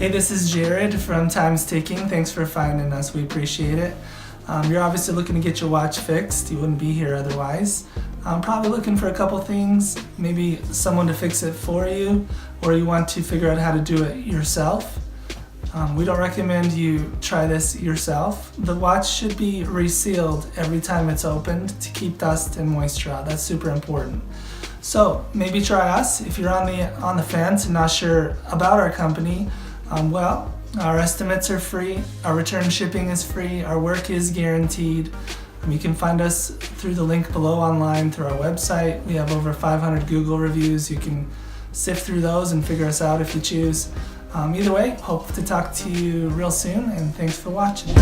Hey, this is Jared from Time's Ticking. Thanks for finding us. We appreciate it. You're obviously looking to get your watch fixed. You wouldn't be here otherwise. Probably looking for a couple things, maybe someone to fix it for you, or you want to figure out how to do it yourself. We don't recommend you try this yourself. The watch should be resealed every time it's opened to keep dust and moisture out. That's super important. So maybe try us. If you're on the fence and not sure about our company, our estimates are free, our return shipping is free, our work is guaranteed. You can find us through the link below online through our website. We have over 500 Google reviews. You can sift through those and figure us out if you choose. Either way, hope to talk to you real soon, and thanks for watching.